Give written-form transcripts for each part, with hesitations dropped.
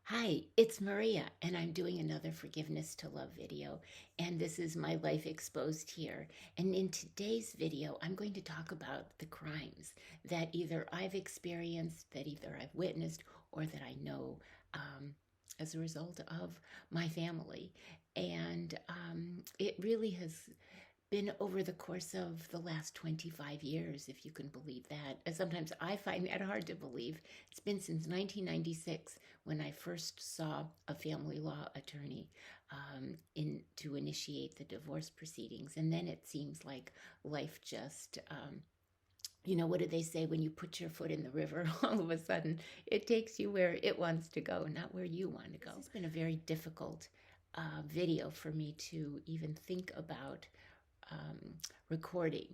Hi, it's Maria, and I'm doing another Forgiveness to Love video, and this is my life exposed here. And in today's video, I'm going to talk about the crimes that either I've experienced, that either I've witnessed, or that I know as a result of my family. And it really has been over the course of the last 25 years, if you can believe that. And sometimes I find that hard to believe. It's been since 1996 when I first saw a family law attorney to initiate the divorce proceedings. And then it seems like life just what do they say? When you put your foot in the river, all of a sudden it takes you where it wants to go, not where you want to go. It's been a very difficult video for me to even think about recording.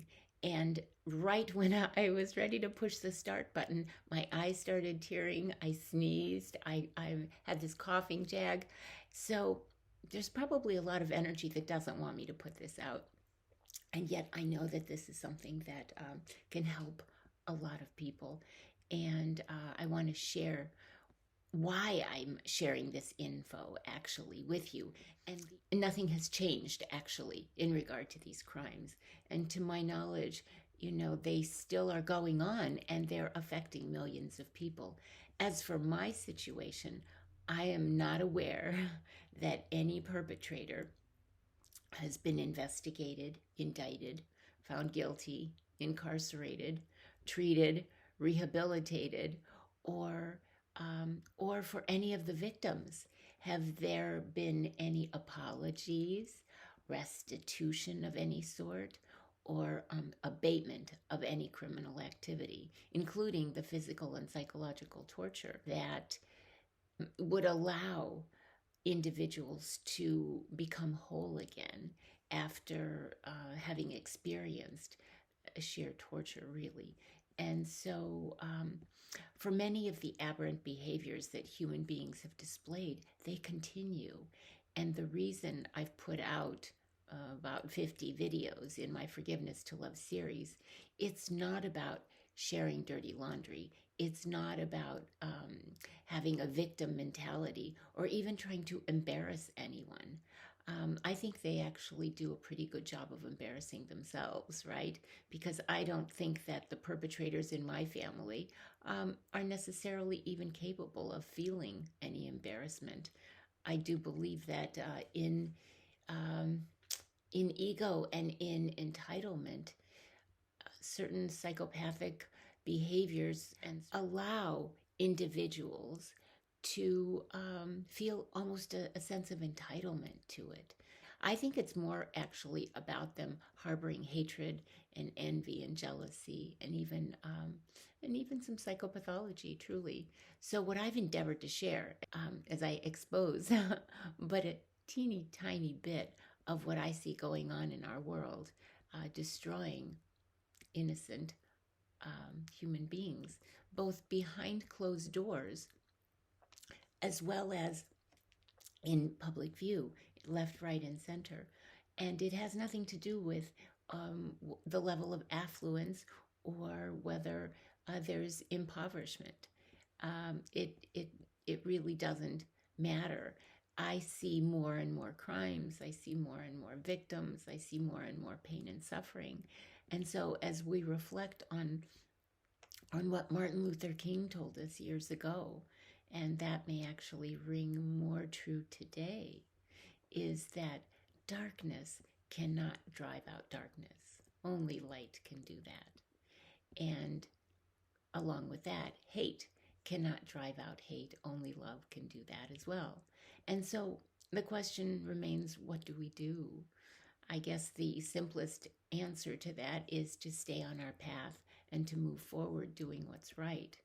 And right when I was ready to push the start button, my eyes started tearing. I sneezed. I had this coughing jag. So there's probably a lot of energy that doesn't want me to put this out. And yet I know that this is something that can help a lot of people. And I want to share why I'm sharing this info actually with you. And nothing has changed actually in regard to these crimes. And to my knowledge, they still are going on and they're affecting millions of people. As for my situation, I am not aware that any perpetrator has been investigated, indicted, found guilty, incarcerated, treated, rehabilitated, or for any of the victims. Have there been any apologies, restitution of any sort, or abatement of any criminal activity, including the physical and psychological torture that would allow individuals to become whole again after having experienced sheer torture, really. And so, for many of the aberrant behaviors that human beings have displayed, they continue. And the reason I've put out about 50 videos in my Forgiveness to Love series, it's not about sharing dirty laundry. It's not about having a victim mentality or even trying to embarrass anyone. I think they actually do a pretty good job of embarrassing themselves, right? Because I don't think that the perpetrators in my family are necessarily even capable of feeling any embarrassment. I do believe that um, in ego and in entitlement, certain psychopathic behaviors and allow individuals to feel almost a sense of entitlement to it. I think it's more actually about them harboring hatred and envy and jealousy and even some psychopathology, truly. So what I've endeavored to share as I expose, but a teeny tiny bit of what I see going on in our world, destroying innocent human beings, both behind closed doors as well as in public view, left, right, and center. And it has nothing to do with the level of affluence or whether there's impoverishment. It really doesn't matter. I see more and more crimes. I see more and more victims. I see more and more pain and suffering. And so, as we reflect on what Martin Luther King told us years ago, and that may actually ring more true today, is that darkness cannot drive out darkness. Only light can do that. And along with that, hate cannot drive out hate. Only love can do that as well. And so the question remains, what do we do? I guess the simplest answer to that is to stay on our path and to move forward doing what's right.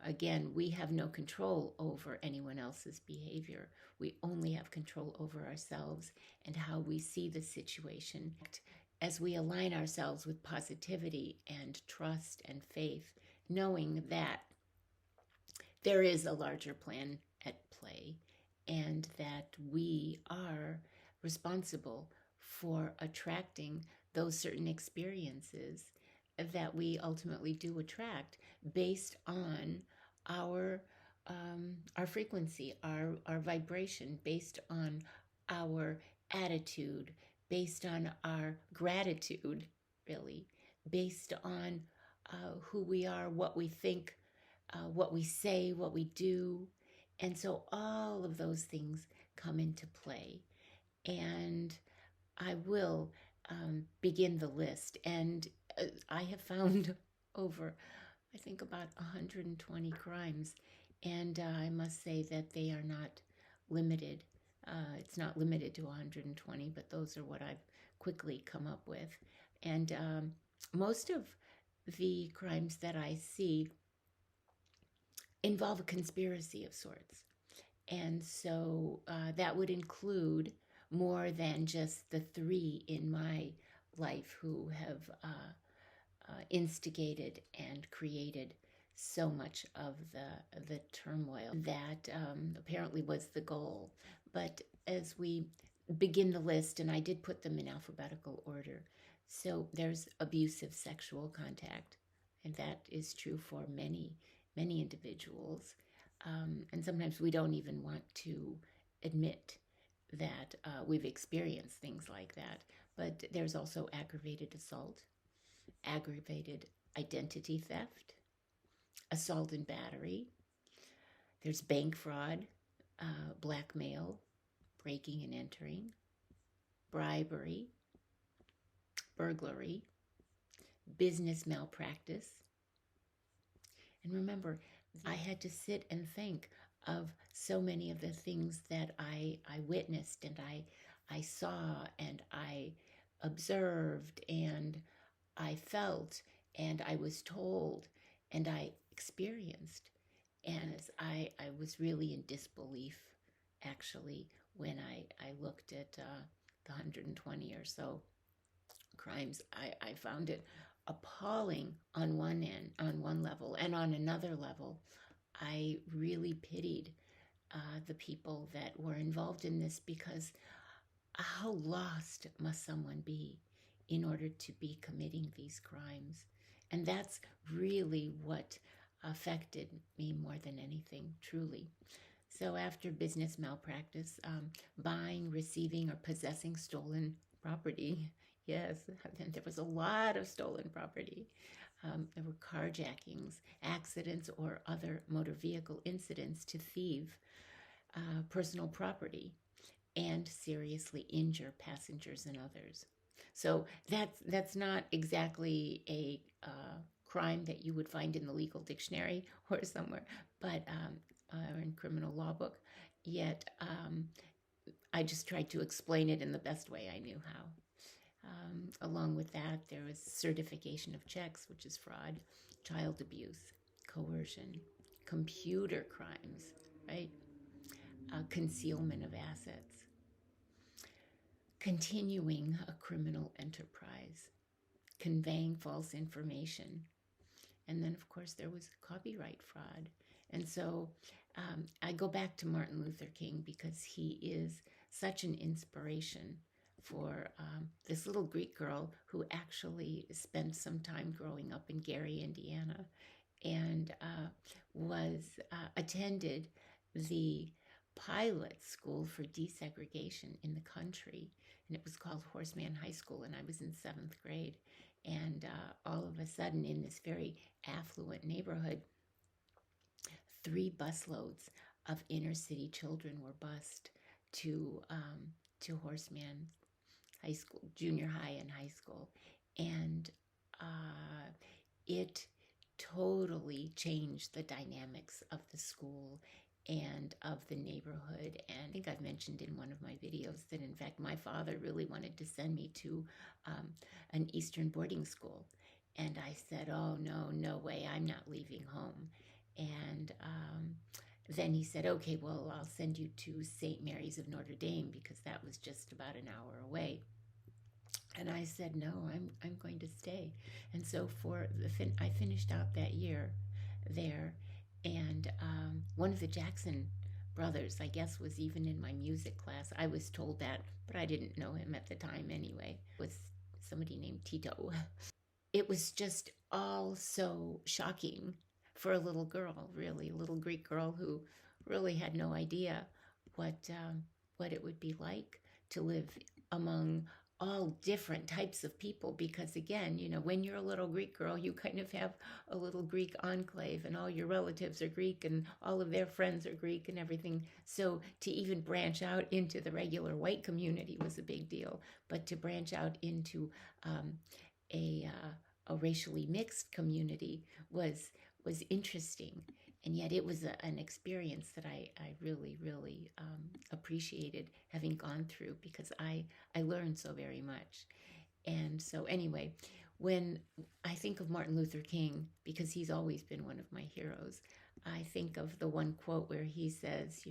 Again, we have no control over anyone else's behavior. We only have control over ourselves and how we see the situation. As we align ourselves with positivity and trust and faith, knowing that there is a larger plan at play and that we are responsible for attracting those certain experiences that we ultimately do attract based on our our frequency, our vibration, based on our attitude, based on our gratitude, really, based on who we are, what we think, what we say, what we do. And so all of those things come into play. And I will begin the list. And I have found over, I think, about 120 crimes. And I must say that they are not limited. It's not limited to 120, but those are what I've quickly come up with. And most of the crimes that I see involve a conspiracy of sorts. And so that would include more than just the three in my life who have instigated and created so much of the turmoil that apparently was the goal. But as we begin the list, and I did put them in alphabetical order, so there's abusive sexual contact, and that is true for many, many individuals. And sometimes we don't even want to admit that we've experienced things like that. But there's also aggravated assault, aggravated identity theft, assault and battery. There's bank fraud, blackmail, breaking and entering, bribery, burglary, business malpractice. And remember, I had to sit and think of so many of the things that I witnessed and I saw and I observed and I felt and I was told and I experienced. And as I was really in disbelief, actually, when I looked at the 120 or so crimes. I found it appalling on one end, on one level, and on another level, I really pitied the people that were involved in this, because how lost must someone be in order to be committing these crimes? And that's really what affected me more than anything, truly. So after business malpractice, buying, receiving, or possessing stolen property. Yes, there was a lot of stolen property. There were carjackings, accidents, or other motor vehicle incidents to thieve personal property and seriously injure passengers and others. So that's not exactly a crime that you would find in the legal dictionary or somewhere, but in criminal law book. Yet I just tried to explain it in the best way I knew how. Along with that, there was certification of checks, which is fraud, child abuse, coercion, computer crimes, right? Concealment of assets, continuing a criminal enterprise, conveying false information. And then, of course, there was copyright fraud. And so I go back to Martin Luther King because he is such an inspiration for this little Greek girl who actually spent some time growing up in Gary, Indiana, and was attended the pilot school for desegregation in the country. And it was called Horseman High School, and I was in 7th grade. And all of a sudden, in this very affluent neighborhood, 3 busloads of inner city children were bused to Horseman High School, junior high and high school. And it totally changed the dynamics of the school and of the neighborhood. And I think I've mentioned in one of my videos that, in fact, my father really wanted to send me to an Eastern boarding school. And I said, oh, no way, I'm not leaving home. And then he said, okay, well, I'll send you to St. Mary's of Notre Dame, because that was just about an hour away. And I said, no, I'm going to stay. And so I finished out that year there. And one of the Jackson brothers, I guess, was even in my music class. I was told that, but I didn't know him at the time anyway. It was somebody named Tito. It was just all so shocking for a little girl, really, a little Greek girl who really had no idea what it would be like to live among all different types of people, because again, when you're a little Greek girl, you kind of have a little Greek enclave, and all your relatives are Greek and all of their friends are Greek and everything. So to even branch out into the regular white community was a big deal, but to branch out into um, a racially mixed community was interesting. And yet it was an experience that I really, really appreciated having gone through, because I learned so very much. And so, anyway, when I think of Martin Luther King, because he's always been one of my heroes, I think of the one quote where he says,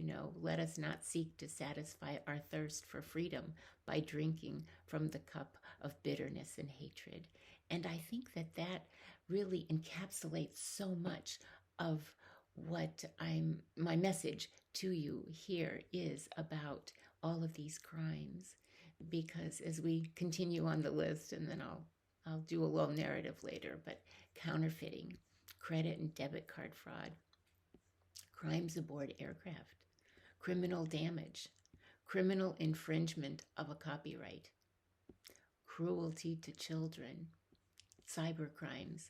let us not seek to satisfy our thirst for freedom by drinking from the cup of bitterness and hatred. And I think that really encapsulates so much of what my message to you here is about all of these crimes. Because as we continue on the list, and then I'll do a little narrative later, but counterfeiting, credit and debit card fraud, crimes aboard aircraft, criminal damage, criminal infringement of a copyright, cruelty to children, cyber crimes,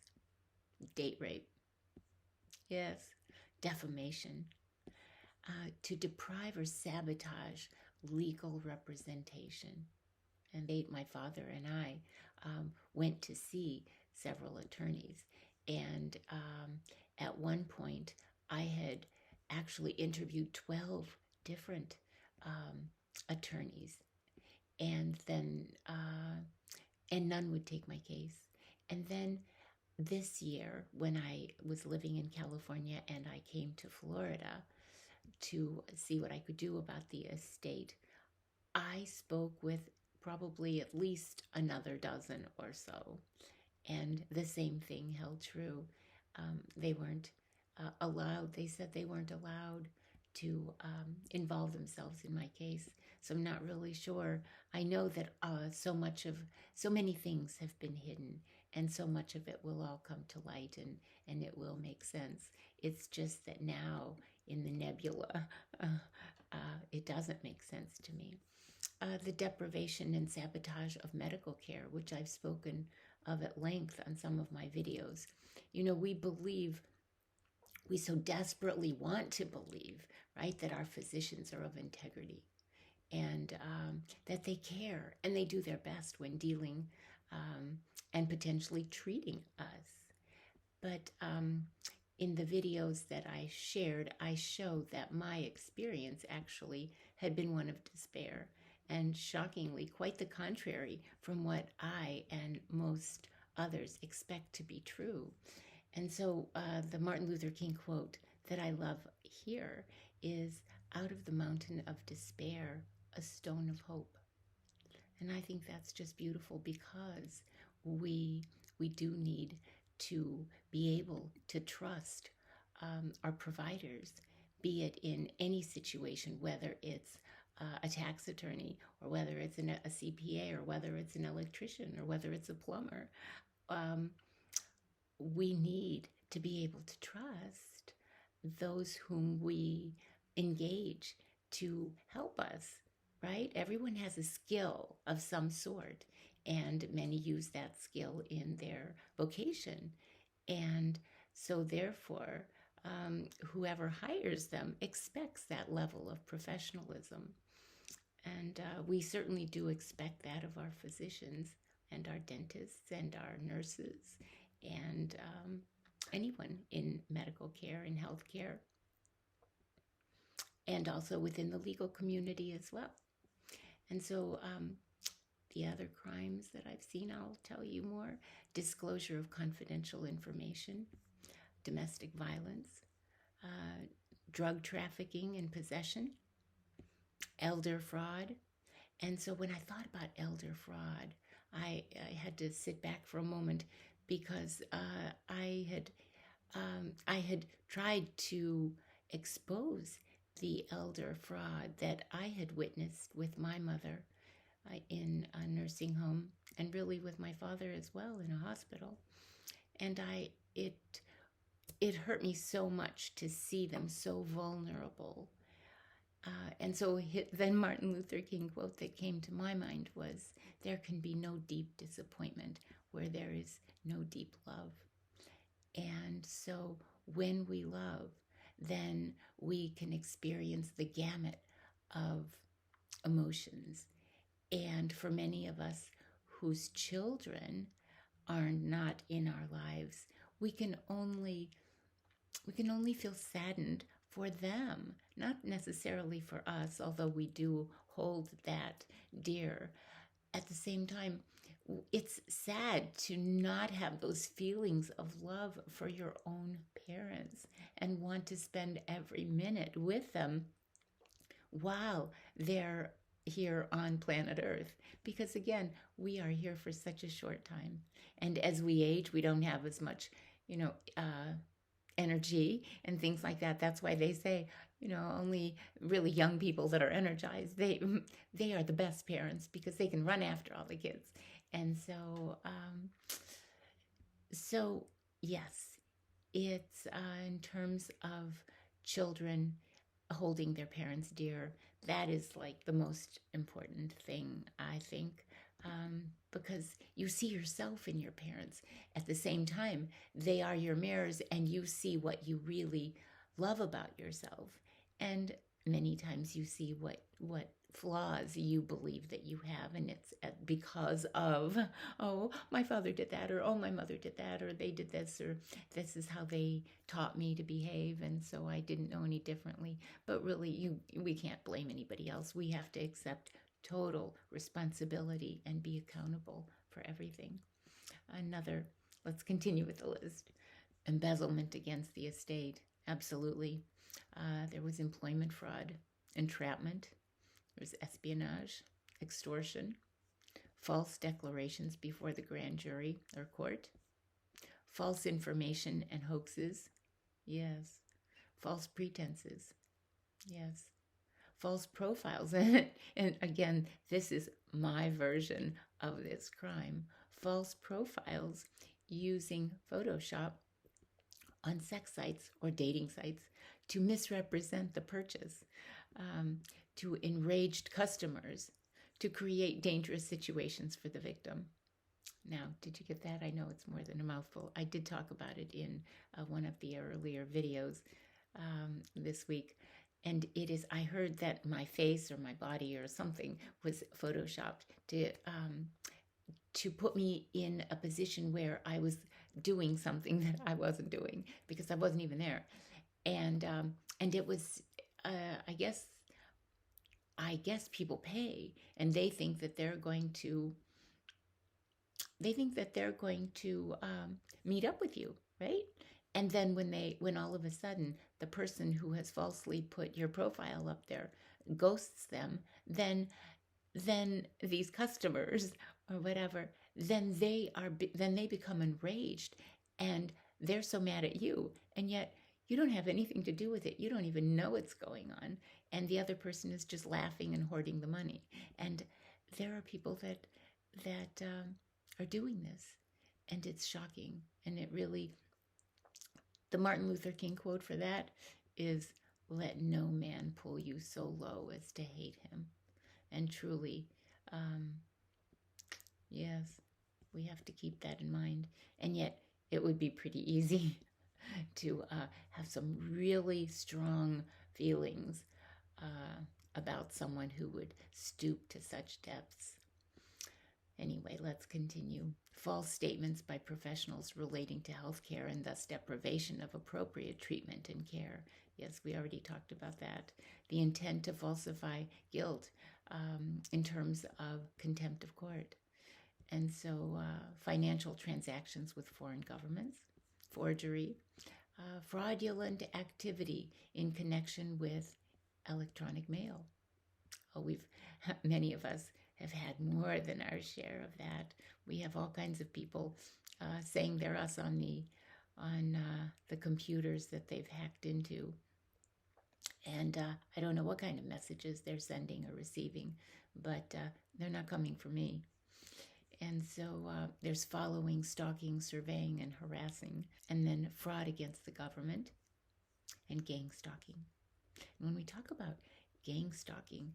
date rape, yes, defamation, to deprive or sabotage legal representation. And my father and I went to see several attorneys. And at one point, I had actually interviewed 12 different attorneys. And then, and none would take my case. And then this year, when I was living in California and I came to Florida to see what I could do about the estate, I spoke with probably at least another dozen or so. And the same thing held true. They weren't allowed, they said they weren't allowed to involve themselves in my case. So I'm not really sure. I know that so many things have been hidden, and so much of it will all come to light, and it will make sense. It's just that now in the nebula, it doesn't make sense to me. The deprivation and sabotage of medical care, which I've spoken of at length on some of my videos. We so desperately want to believe, right, that our physicians are of integrity, and that they care and they do their best when dealing and potentially treating us. But in the videos that I shared, I showed that my experience actually had been one of despair, and shockingly, quite the contrary from what I and most others expect to be true. And so the Martin Luther King quote that I love here is, "Out of the mountain of despair, a stone of hope." And I think that's just beautiful, because we do need to be able to trust our providers, be it in any situation, whether it's a tax attorney, or whether it's a CPA, or whether it's an electrician, or whether it's a plumber. We need to be able to trust those whom we engage to help us, right? Everyone has a skill of some sort, and many use that skill in their vocation. And so therefore, whoever hires them expects that level of professionalism. And we certainly do expect that of our physicians and our dentists and our nurses and anyone in medical care and healthcare, and also within the legal community as well. And so the other crimes that I've seen, I'll tell you more: disclosure of confidential information, domestic violence, drug trafficking and possession, elder fraud. And so when I thought about elder fraud, I had to sit back for a moment, because I had tried to expose the elder fraud that I had witnessed with my mother in a nursing home, and really with my father as well in a hospital. And it it hurt me so much to see them so vulnerable. And so then Martin Luther King quote that came to my mind was, there can be no deep disappointment where there is no deep love. And so when we love, then we can experience the gamut of emotions. And for many of us whose children are not in our lives, we can only feel saddened for them, not necessarily for us, although we do hold that dear. At the same time, it's sad to not have those feelings of love for your own parents and want to spend every minute with them while they're here on planet Earth. Because again, we are here for such a short time. And as we age, we don't have as much, energy and things like that. That's why they say, only really young people that are energized, they are the best parents because they can run after all the kids. And so yes, it's in terms of children holding their parents dear, that is like the most important thing, I think, because you see yourself in your parents. At the same time, they are your mirrors, and you see what you really love about yourself. And many times you see what flaws you believe that you have, and it's because of, oh, my father did that, or oh, my mother did that, or they did this, or this is how they taught me to behave, and so I didn't know any differently. But really, we can't blame anybody else. We have to accept total responsibility and be accountable for everything. Let's continue with the list. Embezzlement against the estate, absolutely. There was employment fraud, entrapment, there's espionage, extortion, false declarations before the grand jury or court, false information and hoaxes, yes, false pretenses, yes, false profiles. And again, this is my version of this crime. False profiles using Photoshop on sex sites or dating sites to misrepresent the purchase, to enraged customers, to create dangerous situations for the victim. Now, did you get that? I know it's more than a mouthful. I did talk about it in one of the earlier videos this week. And it is, I heard that my face or my body or something was photoshopped to put me in a position where I was doing something that I wasn't doing because I wasn't even there. And it was, I guess people pay, and they think that they're going to meet up with you, right? And then when all of a sudden the person who has falsely put your profile up there ghosts them, then these customers or whatever, then they become enraged, and they're so mad at you, and yet you don't have anything to do with it. You don't even know what's going on, and the other person is just laughing and hoarding the money. And there are people that are doing this, and it's shocking. And it really, the Martin Luther King quote for that is, "Let no man pull you so low as to hate him." And truly, yes, we have to keep that in mind. And yet, it would be pretty easy to have some really strong feelings about someone who would stoop to such depths. Anyway, let's continue. False statements by professionals relating to healthcare and thus deprivation of appropriate treatment and care. Yes, we already talked about that. The intent to falsify guilt in terms of contempt of court. And so financial transactions with foreign governments, forgery, fraudulent activity in connection with electronic mail. Oh, many of us have had more than our share of that. We have all kinds of people saying they're us on the computers that they've hacked into. And I don't know what kind of messages they're sending or receiving, but they're not coming from me. And so there's following, stalking, surveying, and harassing, and then fraud against the government and gang stalking. And when we talk about gang stalking,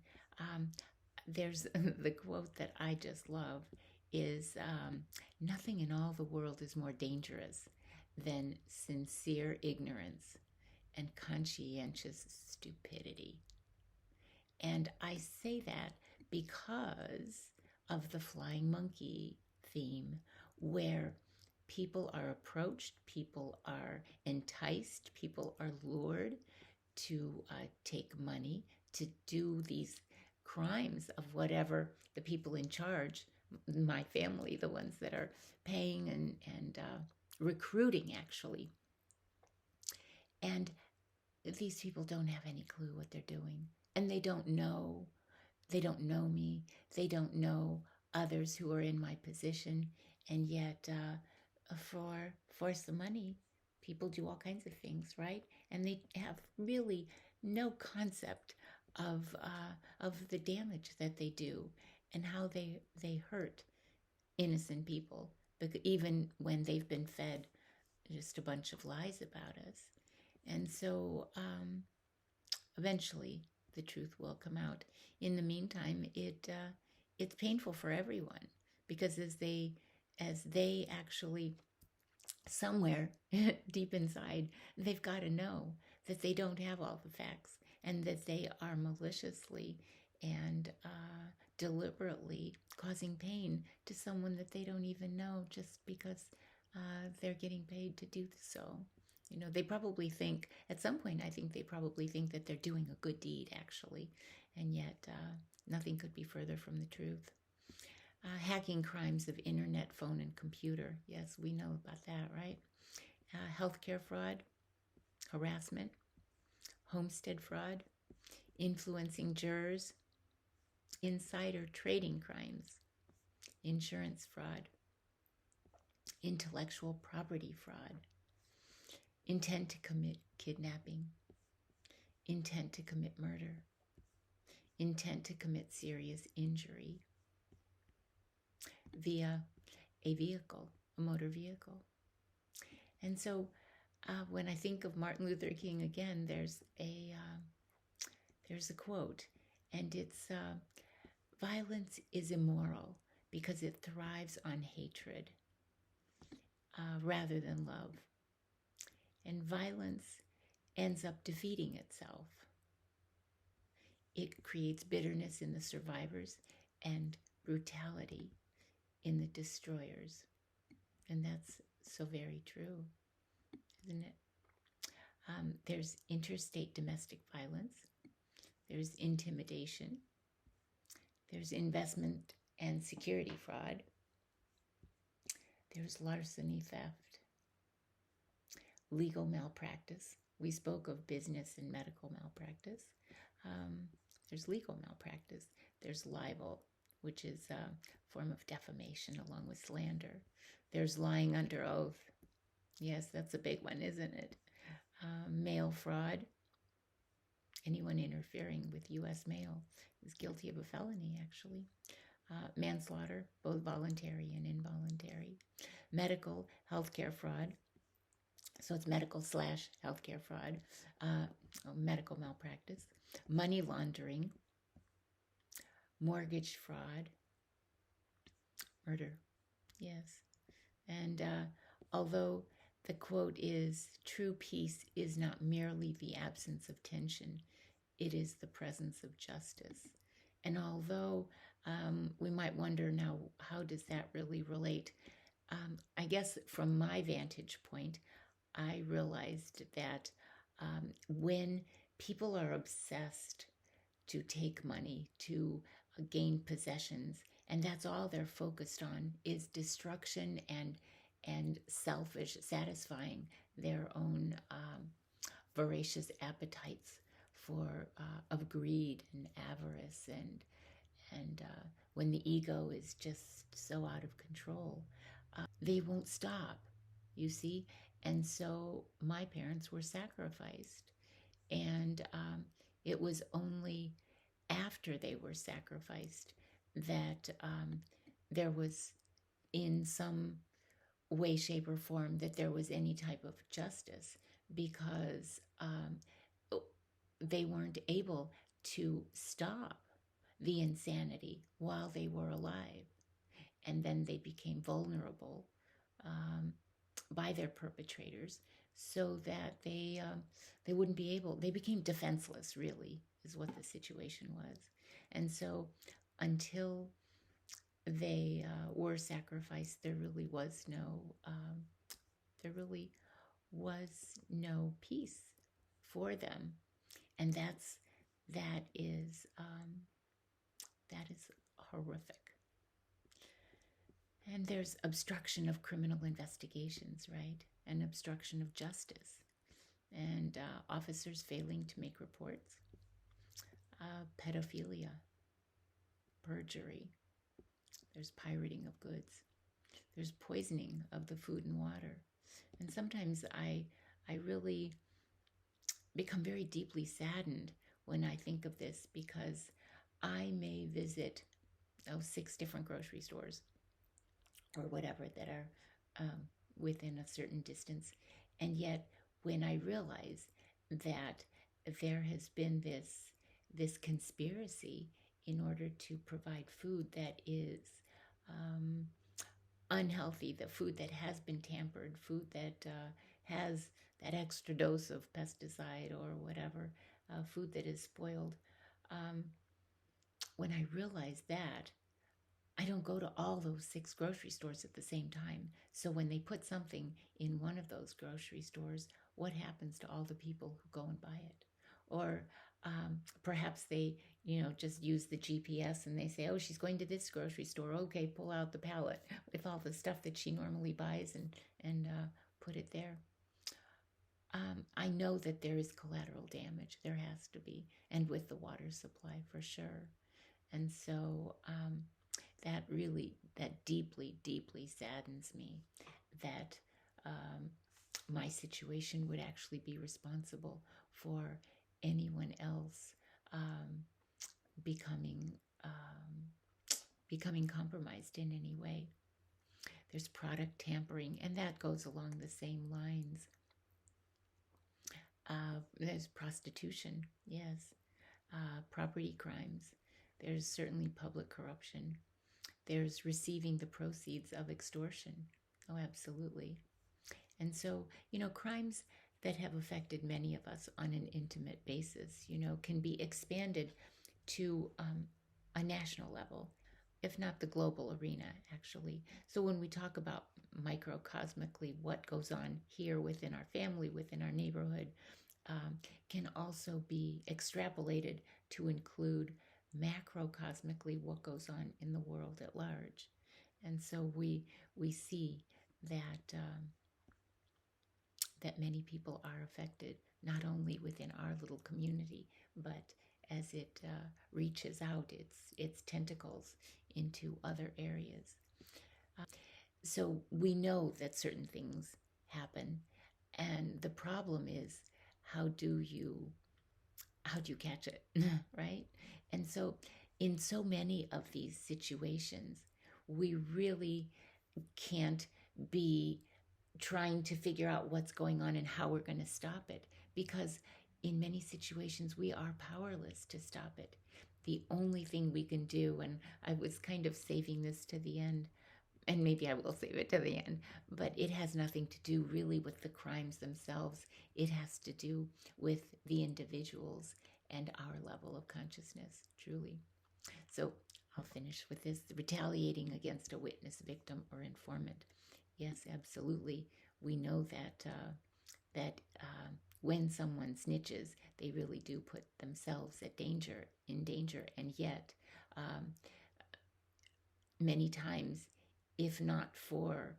there's the quote that I just love is nothing in all the world is more dangerous than sincere ignorance and conscientious stupidity. And I say that because of the flying monkey theme, where people are approached, people are enticed, people are lured to take money to do these crimes of whatever the people in charge, my family, the ones that are paying and recruiting actually. And these people don't have any clue what they're doing. And they don't know me, they don't know others who are in my position, and yet for some money, people do all kinds of things, right? And they have really no concept of the damage that they do and how they hurt innocent people, even when they've been fed just a bunch of lies about us. And so eventually the truth will come out. In the meantime, it's painful for everyone, because as they actually somewhere deep inside, they've got to know that they don't have all the facts, and that they are maliciously and deliberately causing pain to someone that they don't even know, just because they're getting paid to do so. You know, they probably think, at some point, I think they probably think that they're doing a good deed, actually, and yet nothing could be further from the truth. Hacking crimes of internet, phone, and computer. Yes, we know about that, right? Healthcare fraud, harassment, homestead fraud, influencing jurors, insider trading crimes, insurance fraud, intellectual property fraud, intent to commit kidnapping, intent to commit murder, intent to commit serious injury via a vehicle, a motor vehicle. And so when I think of Martin Luther King again, there's a quote, and it's violence is immoral because it thrives on hatred rather than love. And violence ends up defeating itself. It creates bitterness in the survivors and brutality in the destroyers. And that's so very true, isn't it? There's interstate domestic violence. There's intimidation. There's investment and security fraud. There's larceny, theft, legal malpractice. We spoke of business and medical malpractice. There's legal malpractice. There's libel, which is a form of defamation along with slander. There's lying under oath. Yes, that's a big one, isn't it? Mail fraud. Anyone interfering with U.S. mail is guilty of a felony, actually. Manslaughter, both voluntary and involuntary. Medical, healthcare fraud. So it's medical / healthcare fraud. Medical malpractice. Money laundering. Mortgage fraud. Murder. Yes. And although the quote is, true peace is not merely the absence of tension, it is the presence of justice. And although we might wonder now, how does that really relate? I guess from my vantage point, I realized that when people are obsessed to take money, to gain possessions, and that's all they're focused on is destruction and selfish, satisfying their own voracious appetites of greed and avarice, and when the ego is just so out of control, they won't stop, you see. And so my parents were sacrificed, and it was only after they were sacrificed that there was in some way, shape, or form that there was any type of justice, because they weren't able to stop the insanity while they were alive. And then they became vulnerable um, by their perpetrators, so that they wouldn't be able. They became defenseless. Really, is what the situation was. And so, until they were sacrificed, there really was no peace for them, and that is horrific. And there's obstruction of criminal investigations, right? And obstruction of justice, and officers failing to make reports, pedophilia, perjury. There's pirating of goods. There's poisoning of the food and water. And sometimes I really become very deeply saddened when I think of this, because I may visit 6 different grocery stores or whatever that are within a certain distance. And yet, when I realize that there has been this conspiracy in order to provide food that is unhealthy, the food that has been tampered, food that has that extra dose of pesticide or whatever, food that is spoiled. Um, when I realize that, I don't go to all those 6 grocery stores at the same time. So when they put something in one of those grocery stores, what happens to all the people who go and buy it? Or perhaps they, just use the GPS and they say, oh, she's going to this grocery store. Okay, pull out the pallet with all the stuff that she normally buys and put it there. I know that there is collateral damage. There has to be, and with the water supply for sure. And so that deeply, deeply saddens me that my situation would actually be responsible for anyone else becoming compromised in any way. There's product tampering, and that goes along the same lines. There's prostitution, yes. Property crimes. There's certainly public corruption. There's receiving the proceeds of extortion. Oh, absolutely. And so, crimes that have affected many of us on an intimate basis, can be expanded to a national level, if not the global arena, actually. So when we talk about microcosmically what goes on here within our family, within our neighborhood, can also be extrapolated to include macrocosmically what goes on in the world at large. And so we see that that many people are affected, not only within our little community, but as it reaches out its tentacles into other areas. So we know that certain things happen, and the problem is, how do you catch it, right? And so in so many of these situations, we really can't be trying to figure out what's going on and how we're going to stop it, because in many situations we are powerless to stop it. The only thing we can do, and I was kind of saving this to the end, and maybe I will save it to the end, but it has nothing to do really with the crimes themselves. It has to do with the individuals and our level of consciousness, truly. So I'll finish with this: retaliating against a witness, victim, or informant. Yes, absolutely. We know that when someone snitches, they really do put themselves in danger, and yet many times, if not for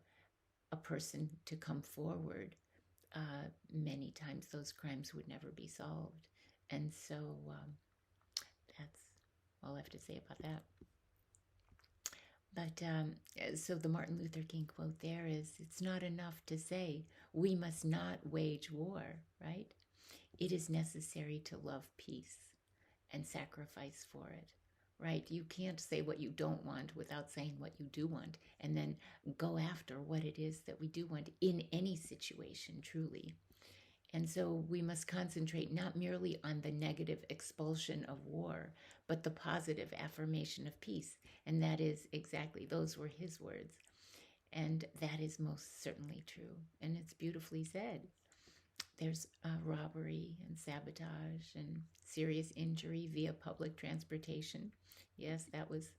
a person to come forward, many times those crimes would never be solved. And so that's all I have to say about that. But so the Martin Luther King quote there is, it's not enough to say we must not wage war, right? It is necessary to love peace and sacrifice for it. right? You can't say what you don't want without saying what you do want, and then go after what it is that we do want in any situation, truly. And so we must concentrate not merely on the negative expulsion of war, but the positive affirmation of peace. And that is exactly, those were his words. And that is most certainly true. And it's beautifully said. There's robbery and sabotage and serious injury via public transportation. Yes, that was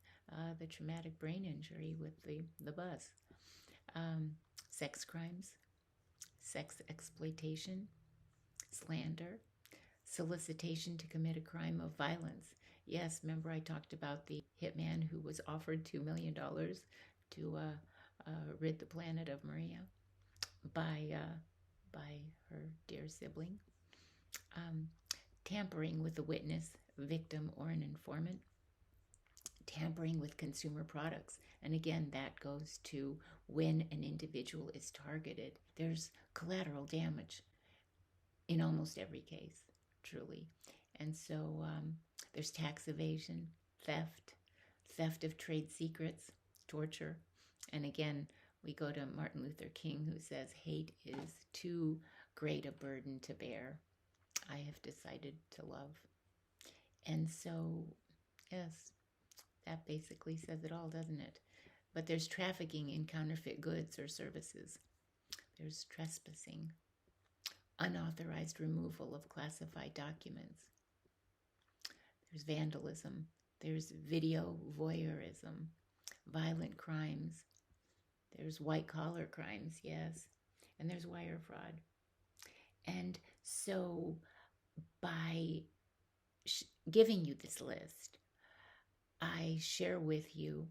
the traumatic brain injury with the bus. Sex crimes, sex exploitation, slander, solicitation to commit a crime of violence. Yes, remember I talked about the hitman who was offered $2 million to rid the planet of Maria by her dear sibling. Um, Tampering with the witness, victim, or an informant. Tampering with consumer products. And again, that goes to when an individual is targeted. There's collateral damage in almost every case, truly. And so there's tax evasion, theft of trade secrets, torture. And again, we go to Martin Luther King, who says, hate is too great a burden to bear. I have decided to love. And so, yes, that basically says it all, doesn't it? But there's trafficking in counterfeit goods or services. There's trespassing, unauthorized removal of classified documents. There's vandalism. There's video voyeurism, violent crimes. There's white-collar crimes, yes. And there's wire fraud. And so by giving you this list, I share with you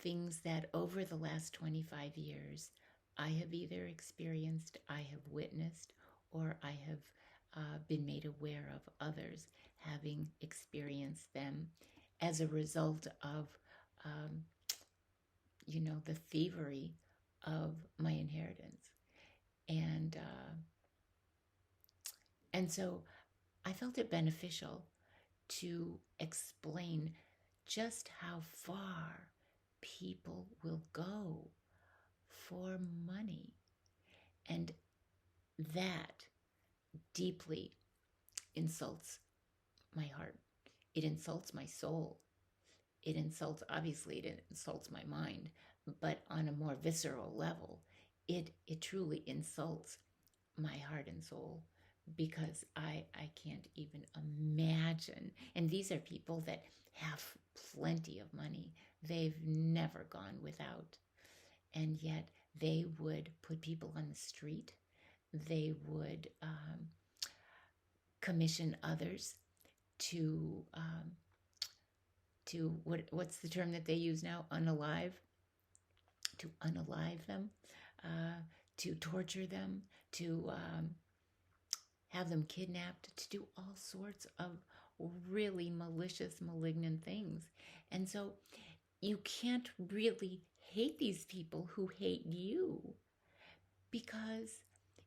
things that over the last 25 years I have either experienced, I have witnessed, or I have been made aware of others having experienced them as a result of, the thievery of my inheritance. And so I felt it beneficial to explain just how far people will go for money. And that deeply insults my heart. It insults my soul. Obviously, it insults my mind, but on a more visceral level, it truly insults my heart and soul, because I can't even imagine. And these are people that have plenty of money. They've never gone without. And yet they would put people on the street. They would commission others to what's the term that they use now? To unalive them, to torture them, to have them kidnapped, to do all sorts of really malicious, malignant things. And so you can't really hate these people who hate you, because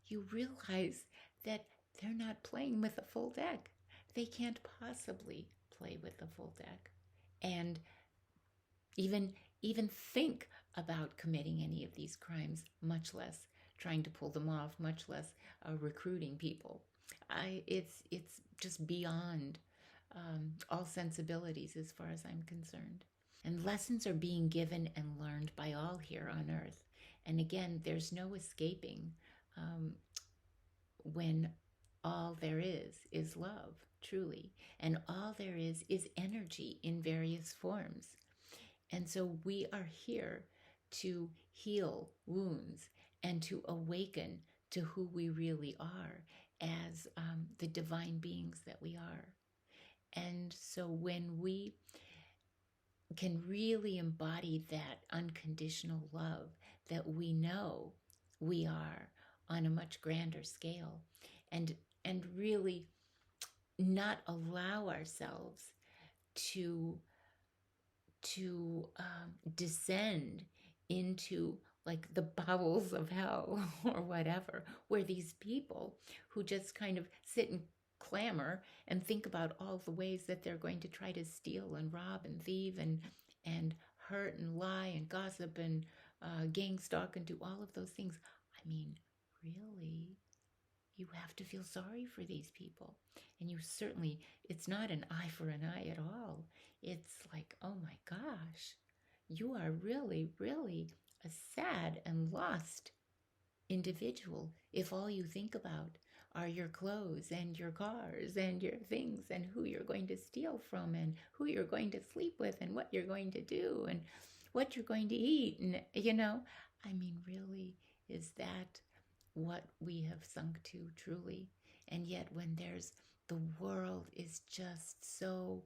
you realize that they're not playing with a full deck. They can't possibly play with a full deck and even think about committing any of these crimes, much less trying to pull them off, much less recruiting people. It's just beyond all sensibilities as far as I'm concerned. And lessons are being given and learned by all here on earth. And again, there's no escaping when all there is love, truly. And all there is energy in various forms. And so we are here to heal wounds and to awaken to who we really are as the divine beings that we are. And so when we can really embody that unconditional love that we know we are on a much grander scale, and really not allow ourselves to descend into like the bowels of hell or whatever, where these people who just kind of sit and clamor and think about all the ways that they're going to try to steal and rob and thieve and hurt and lie and gossip and gang stalk and do all of those things. I mean, really, you have to feel sorry for these people. And you certainly, it's not an eye for an eye at all. It's like, oh my gosh, you are really, really a sad and lost individual if all you think about are your clothes and your cars and your things and who you're going to steal from and who you're going to sleep with and what you're going to do and what you're going to eat. And, I mean, really, is that what we have sunk to truly? And yet, when the world is just so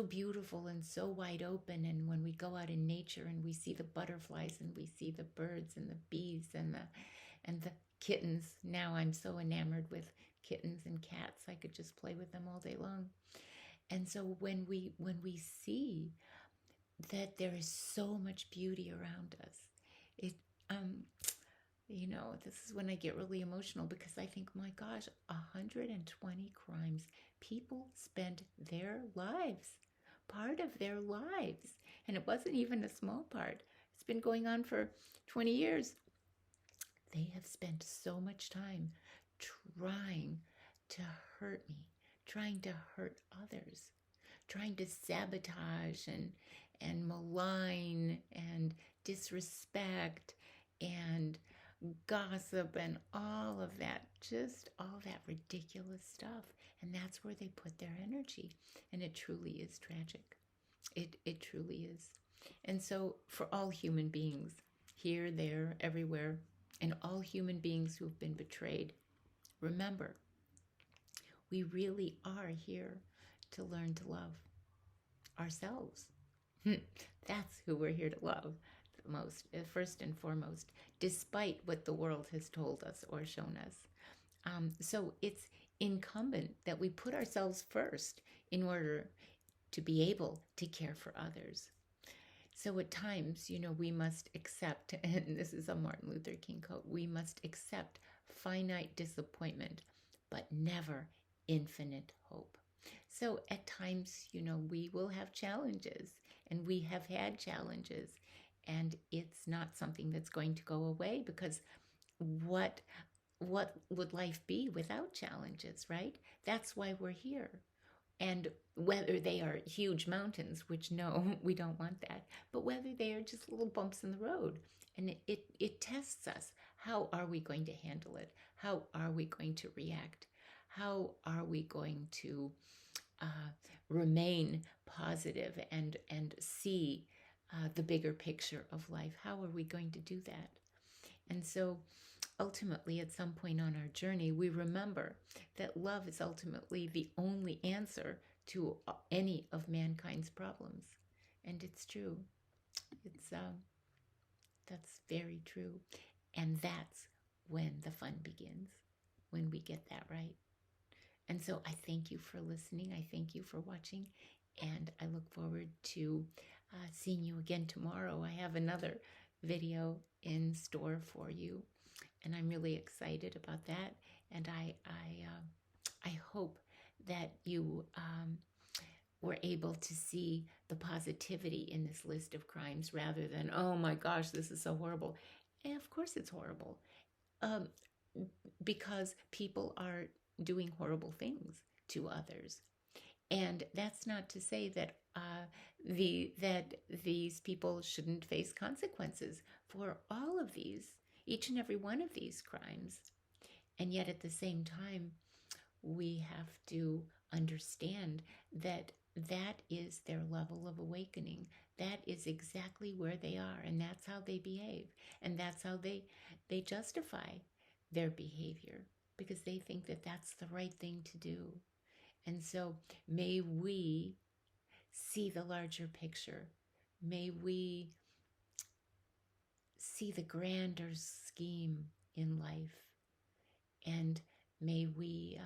beautiful and so wide open, and when we go out in nature and we see the butterflies and we see the birds and the bees and the kittens. Now I'm so enamored with kittens and cats. I could just play with them all day long. And so when we see that there is so much beauty around us, it this is when I get really emotional, because I think, my gosh, 120 crimes. People spent their lives, part of their lives, and it wasn't even a small part. It's been going on for 20 years. They have spent so much time trying to hurt me, trying to hurt others, trying to sabotage and malign and disrespect and gossip and all of that, just all that ridiculous stuff. And that's where they put their energy. And it truly is tragic. It truly is. And so for all human beings, here, there, everywhere, and all human beings who have been betrayed, remember, we really are here to learn to love ourselves. That's who we're here to love the most, first and foremost, despite what the world has told us or shown us. So it's incumbent that we put ourselves first in order to be able to care for others. So at times, we must accept, and this is a Martin Luther King quote, we must accept finite disappointment, but never infinite hope. So at times, we will have challenges, and we have had challenges, and it's not something that's going to go away, because what would life be without challenges, right? That's why we're here. And whether they are huge mountains, which no, we don't want that, but whether they are just little bumps in the road, and it tests us. How are we going to handle it? How are we going to react? How are we going to remain positive and see the bigger picture of life? How are we going to do that? And so ultimately, at some point on our journey, we remember that love is ultimately the only answer to any of mankind's problems. And it's true. That's very true. And that's when the fun begins, when we get that right. And so I thank you for listening. I thank you for watching. And I look forward to seeing you again tomorrow. I have another video in store for you, and I'm really excited about that. And I hope that you were able to see the positivity in this list of crimes, rather than, oh my gosh, this is so horrible. And of course it's horrible, because people are doing horrible things to others. And that's not to say that that these people shouldn't face consequences for all of these, each and every one of these crimes. And yet at the same time, we have to understand that that is their level of awakening. That is exactly where they are, and that's how they behave, and that's how they justify their behavior, because they think that that's the right thing to do. And so may we see the larger picture. May we see the grander scheme in life. And may we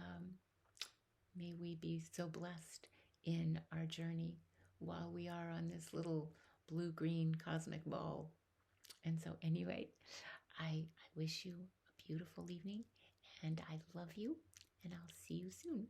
be so blessed in our journey while we are on this little blue-green cosmic ball. And so anyway, I wish you a beautiful evening, and I love you, and I'll see you soon.